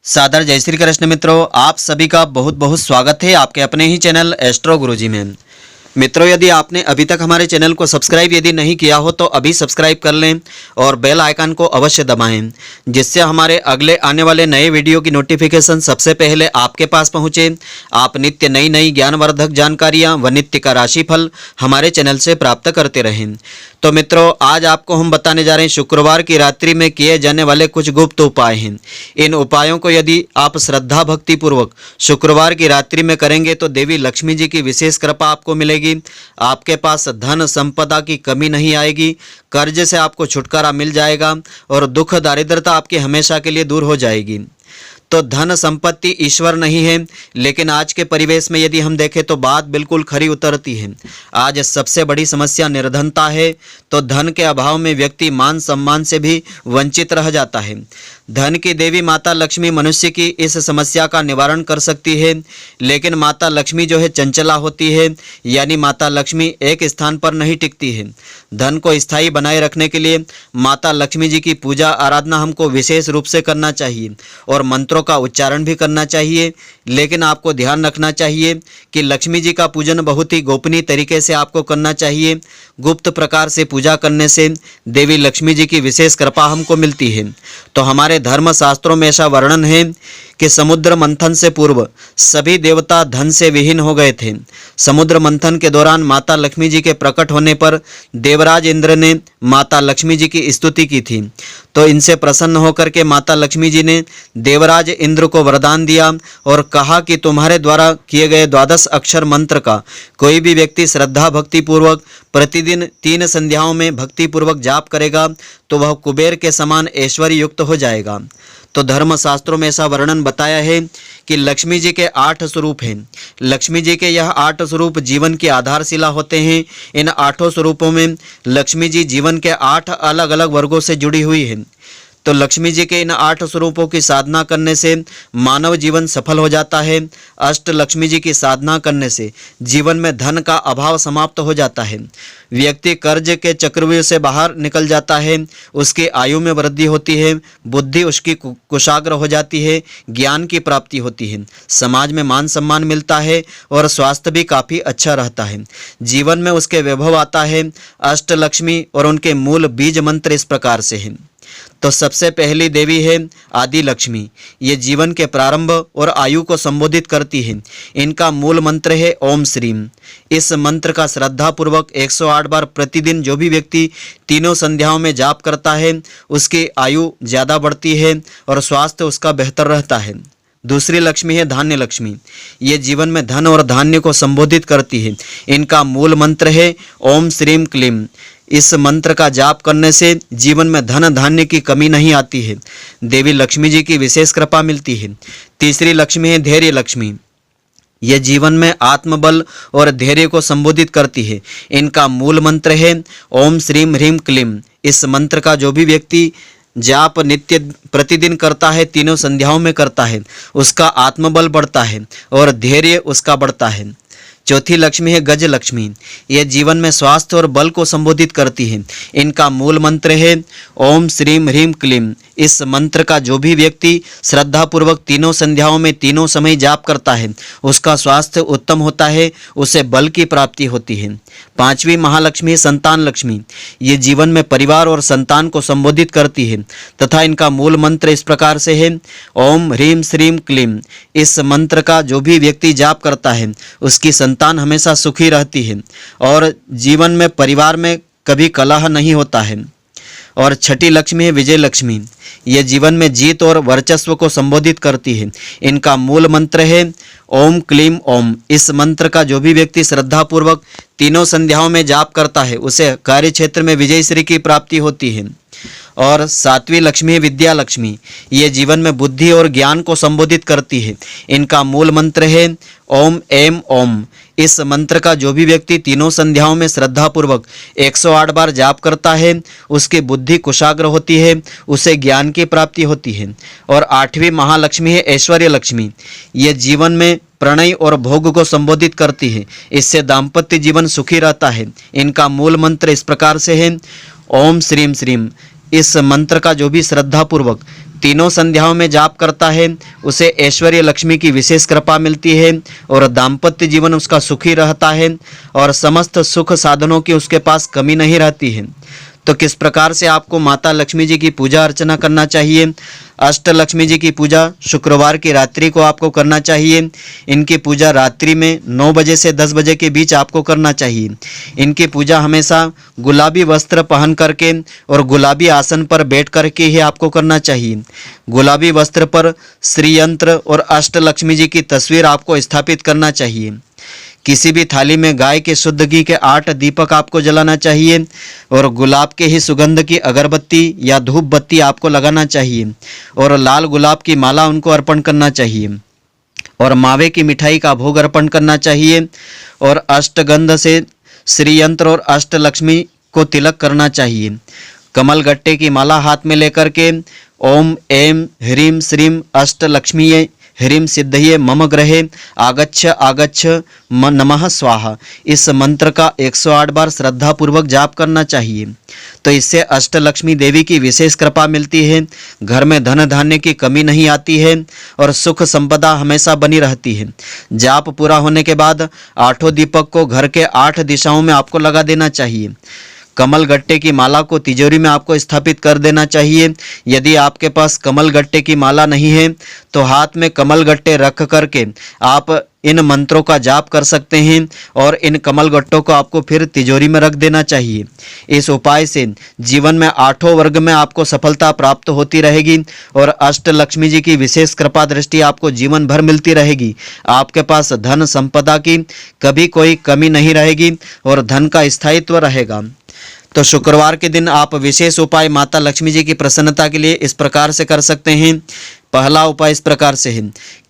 सादर जय श्री कृष्ण मित्रों, आप सभी का बहुत बहुत स्वागत है आपके अपने ही चैनल एस्ट्रो गुरुजी में। मित्रों, यदि आपने अभी तक हमारे चैनल को सब्सक्राइब यदि नहीं किया हो तो अभी सब्सक्राइब कर लें और बेल आइकन को अवश्य दबाएं, जिससे हमारे अगले आने वाले नए वीडियो की नोटिफिकेशन सबसे पहले आपके पास पहुंचे। आप नित्य नई नई ज्ञानवर्धक जानकारियां व नित्य का राशिफल हमारे चैनल से प्राप्त करते रहें। तो मित्रों, आज आपको हम बताने जा रहे हैं शुक्रवार की रात्रि में किए जाने वाले कुछ गुप्त उपाय हैं। इन उपायों को यदि आप श्रद्धा भक्ति पूर्वक शुक्रवार की रात्रि में करेंगे तो देवी लक्ष्मी जी की विशेष कृपा आपको मिलेगी। आपके पास धन संपदा की कमी नहीं आएगी, कर्ज से आपको छुटकारा मिल जाएगा और दुख दारिद्रता आपकी हमेशा के लिए दूर हो जाएगी। तो धन संपत्ति ईश्वर नहीं है, लेकिन आज के परिवेश में यदि हम देखें तो बात बिल्कुल खरी उतरती है। आज सबसे बड़ी समस्या निर्धनता है। तो धन के अभाव में व्यक्ति मान सम्मान से भी वंचित रह जाता है। धन की देवी माता लक्ष्मी मनुष्य की इस समस्या का निवारण कर सकती है, लेकिन माता लक्ष्मी जो है चंचला होती है, यानी माता लक्ष्मी एक स्थान पर नहीं टिकती है। धन को स्थायी बनाए रखने के लिए माता लक्ष्मी जी की पूजा आराधना हमको विशेष रूप से करना चाहिए और मंत्रों का उच्चारण भी करना चाहिए। लेकिन आपको ध्यान रखना चाहिए कि लक्ष्मी जी का पूजन बहुत ही गोपनीय तरीके से आपको करना चाहिए। गुप्त प्रकार से पूजा करने से देवी लक्ष्मी जी की विशेष कृपा हमको मिलती है। तो हमारे धर्म शास्त्रों में ऐसा वर्णन है कि समुद्र मंथन से पूर्व सभी देवता धन से विहीन हो गए थे। समुद्र मंथन के दौरान माता लक्ष्मी जी के प्रकट होने पर देवराज इंद्र ने माता लक्ष्मी जी की स्तुति की थी। तो इनसे प्रसन्न होकर के माता लक्ष्मी जी ने देवराज इंद्र को वरदान दिया और कहा कि तुम्हारे द्वारा किए गए 12 अक्षर मंत्र का कोई भी व्यक्ति श्रद्धा भक्ति पूर्वक प्रतिदिन 3 संध्याओं में भक्ति पूर्वक जाप करेगा तो वह कुबेर के समान ऐश्वर्य युक्त हो जाएगा। तो धर्म शास्त्रों में ऐसा वर्णन बताया है कि लक्ष्मी जी के 8 स्वरूप हैं। लक्ष्मी जी के यह 8 स्वरूप जीवन की आधारशिला होते हैं। इन 8 स्वरूपों में लक्ष्मी जी जीवन के 8 अलग अलग वर्गों से जुड़ी हुई है। तो लक्ष्मी जी के इन 8 स्वरूपों की साधना करने से मानव जीवन सफल हो जाता है। अष्ट लक्ष्मी जी की साधना करने से जीवन में धन का अभाव समाप्त हो जाता है। व्यक्ति कर्ज के चक्रव्यूह से बाहर निकल जाता है, उसकी आयु में वृद्धि होती है, बुद्धि उसकी कुशाग्र हो जाती है, ज्ञान की प्राप्ति होती है, समाज में मान सम्मान मिलता है और स्वास्थ्य भी काफ़ी अच्छा रहता है। जीवन में उसके वैभव आता है। अष्ट लक्ष्मी और उनके मूल बीज मंत्र इस प्रकार से हैं। तो सबसे पहली देवी है आदि लक्ष्मी। ये जीवन के प्रारंभ और आयु को संबोधित करती है। इनका मूल मंत्र है ओम श्रीम। इस मंत्र का श्रद्धा पूर्वक 108 बार प्रतिदिन जो भी व्यक्ति तीनों संध्याओं में जाप करता है उसकी आयु ज़्यादा बढ़ती है और स्वास्थ्य उसका बेहतर रहता है। दूसरी लक्ष्मी है धान्य लक्ष्मी। ये जीवन में धन और धान्य को संबोधित करती है। इनका मूल मंत्र है ओम श्रीम क्लीम। इस मंत्र का जाप करने से जीवन में धन धान्य की कमी नहीं आती है। देवी लक्ष्मी जी की विशेष कृपा मिलती है। तीसरी लक्ष्मी है धैर्य लक्ष्मी। यह जीवन में आत्मबल और धैर्य को संबोधित करती है। इनका मूल मंत्र है ओम श्रीम ह्रीम क्लीम। इस मंत्र का जो भी व्यक्ति जाप नित्य प्रतिदिन करता है, तीनों संध्याओं में करता है, उसका आत्मबल बढ़ता है और धैर्य उसका बढ़ता है। चौथी लक्ष्मी है गज लक्ष्मी। यह जीवन में स्वास्थ्य और बल को संबोधित करती है। इनका मूल मंत्र है ओम श्रीम ह्रीम क्लीम। इस मंत्र का जो भी व्यक्ति श्रद्धापूर्वक तीनों संध्याओं में तीनों समय जाप करता है उसका स्वास्थ्य उत्तम होता है, उसे बल की प्राप्ति होती है। पांचवी महालक्ष्मी संतान लक्ष्मी। ये जीवन में परिवार और संतान को संबोधित करती है तथा इनका मूल मंत्र इस प्रकार से है ओम ह्रीम श्रीम क्लीम। इस मंत्र का जो भी व्यक्ति जाप करता है उसकी संतान हमेशा सुखी रहती है और जीवन में परिवार में कभी कलह नहीं होता है। और छठी लक्ष्मी है विजय लक्ष्मी। यह जीवन में जीत और वर्चस्व को संबोधित करती है। इनका मूल मंत्र है ओम क्लीम ओम। इस मंत्र का जो भी व्यक्ति श्रद्धापूर्वक तीनों संध्याओं में जाप करता है उसे कार्य क्षेत्र में विजय श्री की प्राप्ति होती है। और सातवीं लक्ष्मी है विद्या लक्ष्मी। ये जीवन में बुद्धि और ज्ञान को संबोधित करती है। इनका मूल मंत्र है ओम एम ओम। इस मंत्र का जो भी व्यक्ति तीनों संध्याओं में श्रद्धापूर्वक 108 बार जाप करता है उसकी बुद्धि कुशाग्र होती है, उसे ज्ञान की प्राप्ति होती है। और आठवीं महालक्ष्मी है ऐश्वर्य लक्ष्मी। ये जीवन में प्रणय और भोग को संबोधित करती है। इससे दाम्पत्य जीवन सुखी रहता है। इनका मूल मंत्र इस प्रकार से है ओम श्रीम श्रीम। इस मंत्र का जो भी श्रद्धापूर्वक तीनों संध्याओं में जाप करता है उसे ऐश्वर्य लक्ष्मी की विशेष कृपा मिलती है और दाम्पत्य जीवन उसका सुखी रहता है और समस्त सुख साधनों की उसके पास कमी नहीं रहती है। तो किस प्रकार से आपको माता लक्ष्मी जी की पूजा अर्चना करना चाहिए? अष्ट लक्ष्मी जी की पूजा शुक्रवार की रात्रि को आपको करना चाहिए। इनकी पूजा रात्रि में 9 बजे से 10 बजे के बीच आपको करना चाहिए। इनकी पूजा हमेशा गुलाबी वस्त्र पहन करके और गुलाबी आसन पर बैठ करके ही आपको करना चाहिए। गुलाबी वस्त्र पर श्री यंत्र और अष्ट लक्ष्मी जी की तस्वीर आपको स्थापित करना चाहिए। किसी भी थाली में गाय के शुद्ध घी के 8 दीपक आपको जलाना चाहिए और गुलाब के ही सुगंध की अगरबत्ती या धूप बत्ती आपको लगाना चाहिए और लाल गुलाब की माला उनको अर्पण करना चाहिए और मावे की मिठाई का भोग अर्पण करना चाहिए और अष्टगंध से श्री यंत्र और अष्ट लक्ष्मी को तिलक करना चाहिए। कमल गट्टे की माला हाथ में लेकर के ओम ऐं ह्रीं श्रीं अष्ट लक्ष्मीये ह्रीं सिद्धये मम ग्रहे आगच्छ आगच्छ नमः स्वाहा इस मंत्र का 108 बार श्रद्धा पूर्वक जाप करना चाहिए। तो इससे अष्टलक्ष्मी देवी की विशेष कृपा मिलती है, घर में धन धान्य की कमी नहीं आती है और सुख संपदा हमेशा बनी रहती है। जाप पूरा होने के बाद 8 दीपक को घर के 8 दिशाओं में आपको लगा देना चाहिए। कमल गट्टे की माला को तिजोरी में आपको स्थापित कर देना चाहिए। यदि आपके पास कमल गट्टे की माला नहीं है तो हाथ में कमल गट्टे रख करके आप इन मंत्रों का जाप कर सकते हैं और इन कमल गट्टों को आपको फिर तिजोरी में रख देना चाहिए। इस उपाय से जीवन में 8 वर्ग में आपको सफलता प्राप्त होती रहेगी और अष्ट लक्ष्मी जी की विशेष कृपा दृष्टि आपको जीवन भर मिलती रहेगी। आपके पास धन संपदा की कभी कोई कमी नहीं रहेगी और धन का स्थायित्व रहेगा। तो शुक्रवार के दिन आप विशेष उपाय माता लक्ष्मी जी की प्रसन्नता के लिए इस प्रकार से कर सकते हैं। पहला उपाय इस प्रकार से है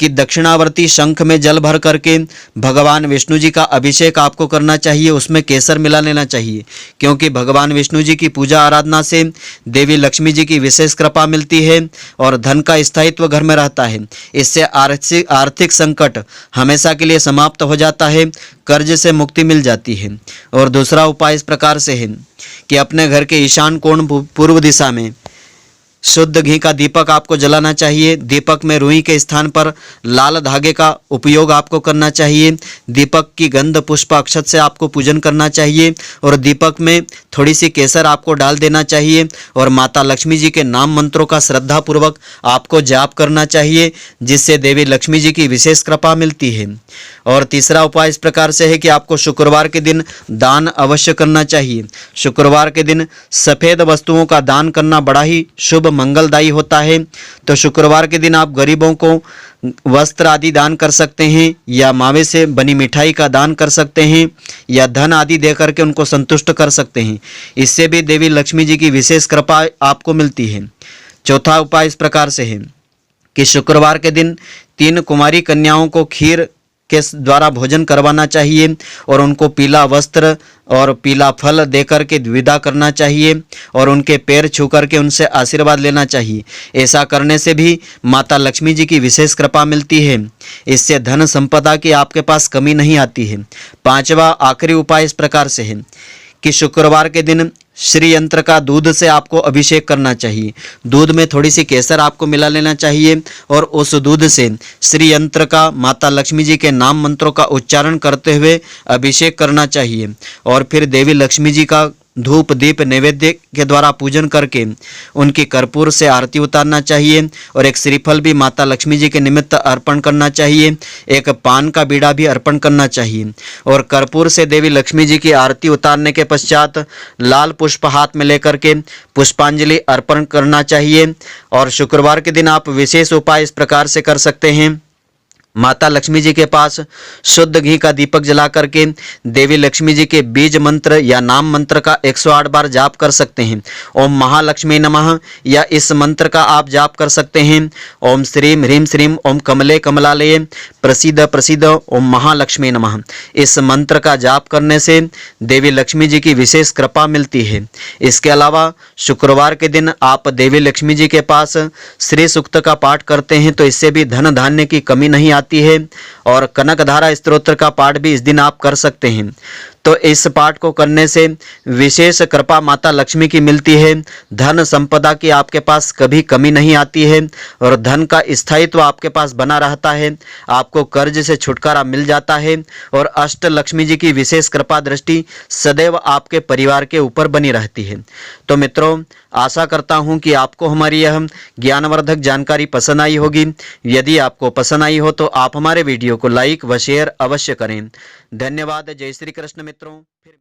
कि दक्षिणावर्ती शंख में जल भर करके भगवान विष्णु जी का अभिषेक आपको करना चाहिए। उसमें केसर मिला लेना चाहिए, क्योंकि भगवान विष्णु जी की पूजा आराधना से देवी लक्ष्मी जी की विशेष कृपा मिलती है और धन का स्थायित्व घर में रहता है। इससे आर्थिक संकट हमेशा के लिए समाप्त हो जाता है, कर्ज से मुक्ति मिल जाती है। और दूसरा उपाय इस प्रकार से है कि अपने घर के ईशान कोण पूर्व दिशा में शुद्ध घी का दीपक आपको जलाना चाहिए। दीपक में रुई के स्थान पर लाल धागे का उपयोग आपको करना चाहिए। दीपक की गंध पुष्प अक्षत से आपको पूजन करना चाहिए और दीपक में थोड़ी सी केसर आपको डाल देना चाहिए और माता लक्ष्मी जी के नाम मंत्रों का श्रद्धा पूर्वक आपको जाप करना चाहिए, जिससे देवी लक्ष्मी जी की विशेष कृपा मिलती है। और तीसरा उपाय इस प्रकार से है कि आपको शुक्रवार के दिन दान अवश्य करना चाहिए। शुक्रवार के दिन सफ़ेद वस्तुओं का दान करना बड़ा ही शुभ मंगलदायी होता है। तो शुक्रवार के दिन आप गरीबों को वस्त्र आदि दान कर सकते हैं या मावे से बनी मिठाई का दान कर सकते हैं या धन आदि दे करके उनको संतुष्ट कर सकते हैं। इससे भी देवी लक्ष्मी जी की विशेष कृपा आपको मिलती है। चौथा उपाय इस प्रकार से है कि शुक्रवार के दिन 3 कुमारी कन्याओं को खीर के द्वारा भोजन करवाना चाहिए और उनको पीला वस्त्र और पीला फल देकर के विदा करना चाहिए और उनके पैर छू करके उनसे आशीर्वाद लेना चाहिए। ऐसा करने से भी माता लक्ष्मी जी की विशेष कृपा मिलती है। इससे धन संपदा की आपके पास कमी नहीं आती है। पांचवा आखिरी उपाय इस प्रकार से है कि शुक्रवार के दिन श्री यंत्र का दूध से आपको अभिषेक करना चाहिए। दूध में थोड़ी सी केसर आपको मिला लेना चाहिए और उस दूध से श्री यंत्र का माता लक्ष्मी जी के नाम मंत्रों का उच्चारण करते हुए अभिषेक करना चाहिए और फिर देवी लक्ष्मी जी का धूप दीप नैवेद्य के द्वारा पूजन करके उनकी कर्पूर से आरती उतारना चाहिए और एक श्रीफल भी माता लक्ष्मी जी के निमित्त अर्पण करना चाहिए। एक पान का बीड़ा भी अर्पण करना चाहिए और कर्पूर से देवी लक्ष्मी जी की आरती उतारने के पश्चात लाल पुष्प हाथ में लेकर के पुष्पांजलि अर्पण करना चाहिए। और शुक्रवार के दिन आप विशेष उपाय इस प्रकार से कर सकते हैं। माता लक्ष्मी जी के पास शुद्ध घी का दीपक जला करके देवी लक्ष्मी जी के बीज मंत्र या नाम मंत्र का 108 बार जाप कर सकते हैं। ओम महालक्ष्मी नमः या इस मंत्र का आप जाप कर सकते हैं। ओम श्रीं ह्रीं श्रीं ओम कमले कमलालये प्रसीद प्रसीद ओम महालक्ष्मी नमः। इस मंत्र का जाप करने से देवी लक्ष्मी जी की विशेष कृपा मिलती है। इसके अलावा शुक्रवार के दिन आप देवी लक्ष्मी जी के पास श्री सूक्त का पाठ करते हैं तो इससे भी धन धान्य की कमी नहीं आती आती है। और कनकधारा स्तोत्र का पाठ भी इस दिन आप कर सकते हैं। तो इस पाठ को करने से विशेष कृपा माता लक्ष्मी की मिलती है, धन संपदा की आपके पास कभी कमी नहीं आती है और धन का स्थायित्व आपके पास बना रहता है। आपको कर्ज से छुटकारा मिल जाता है और अष्ट लक्ष्मी जी की विशेष कृपा दृष्टि सदैव आपके परिवार के ऊपर बनी रहती है। तो मित्रों, आशा करता हूं कि आपको हमारी यह ज्ञानवर्धक जानकारी पसंद आई होगी। यदि आपको पसंद आई हो तो आप हमारे वीडियो को लाइक व शेयर अवश्य करें। धन्यवाद। जय श्री कृष्ण मित्रों।